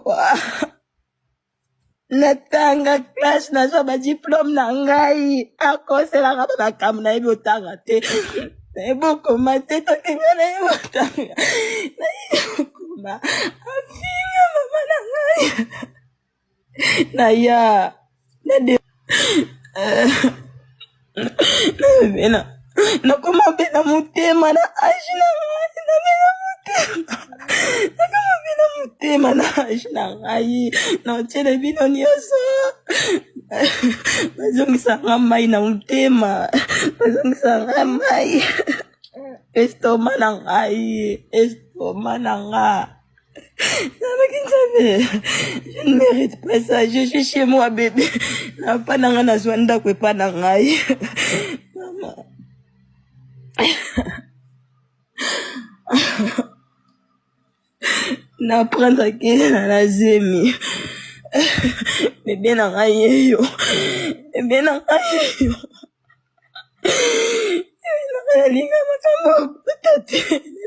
awa. Natanga classe nazwa ba diplôme na ngai akoselaka makambo na yebi otanga te ebokoma te tokenga na ye otanga na ye okoma afinga mama na ngai naya nabena nakoma bena motema na age na ngai nabena motema nakoma bena motema na age na ngai naotiele bino nyonso bazongisanga mai na motema bazongisanga mai estoma na ngai estoma na nga je ne mérite pas ça. Je suis chez moi, bébé. Na pas nanga na zwanda kwe pa na ngai. Maman. Na prendre ke na zemi. Bébé na ngai yo. Bébé na ngai yo. Linga makambo botate.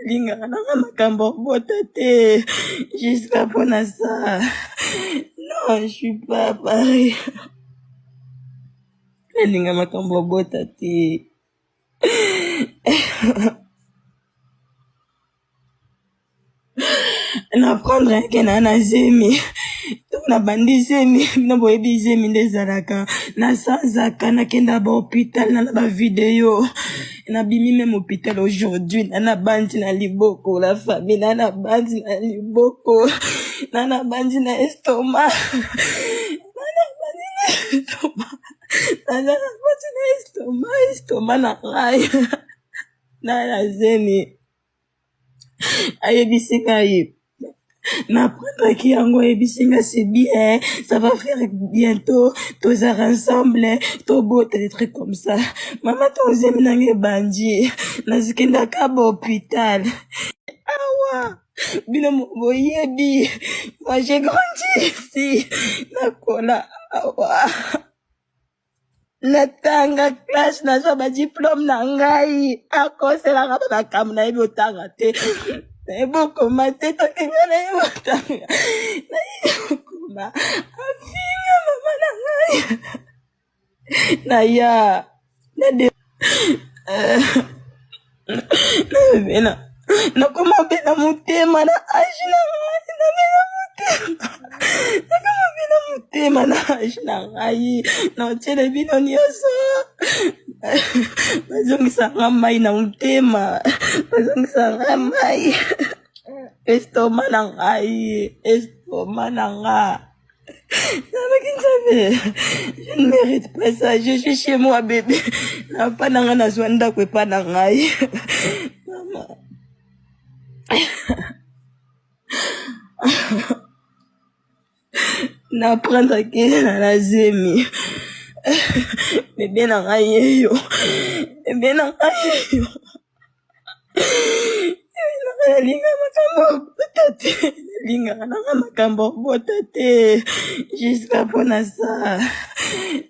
Linga nanga makambo botate. Jusqu'à pour ça. Non, je suis pas pareil. Linga makambo botate. Na prendre ke na zemi. Na bandi zemi, na boyebi zemi ndezalaka na sanzaka na kenda ba hôpital na ba vidéo na bimi même hôpital aujourd'hui na bandi na liboko la famille na bandi na liboko na bandi na estomac na bandi na estomac na bandi na estomac na ngai na zemi ayebisika ye na prendre qui yango ebisinga c'est bien, ça va faire bientôt tous ensemble to bote des trucs comme ça. Maman ton zemi nange bandi nazikenda ka ba hôpital awa bino boyebi moi j'ai grandi ici nakola awa natanga classe nazwa ba diplôme na ngai akoselaka makambo na yebi otanga te ebokoma te tokenga na ye otanga na ye okoma afinga mama na ngai naya nabena nakoma bena motema na age na ngai nabena motema nakoma bena motema na age na ngai naotiele bino nyonso bazongisanga mai na motema bazongisanga mai estoma na ngai estoma na nga je ne mérite pas ça. Je suis chez moi, bébé. Na pas nanga na zwanda kwe pa na ngai maman. Na prendre ke na zemi. Bébé na ngai yo. Bébé na ngai yo. Linga makambo botate. Linga nanga makambo botate. Jusqu'à pour ça.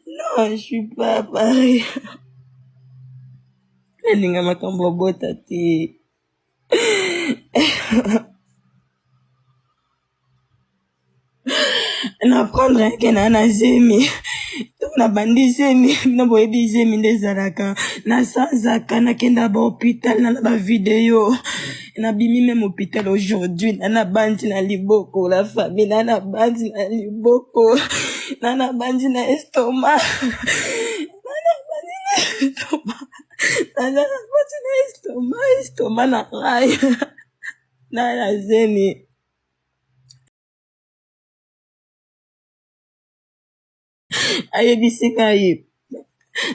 Non, je suis pas pareil. Linga makambo botate. Na prendre ke na zemi. Na bandi zemi, na boyebi zemi ndezalaka na sanzaka na kenda ba hôpital na ba vidéo na bimi même hôpital aujourd'hui na bandi na liboko la famille na bandi na liboko na bandi na estomac na bandi na estomac na bandi na estomac na ngai na zemi ayebisika ye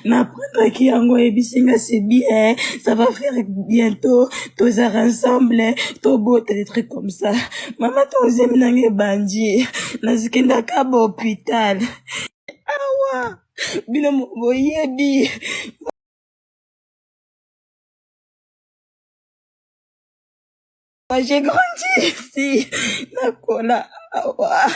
na prendre qui yango ebisinga c'est bien, ça va faire bientôt tous ensemble to bote des trucs comme ça. Maman ton zemi nange bandi nazikenda ka ba hôpital awa bino boyebi moi j'ai grandi ici nakola awa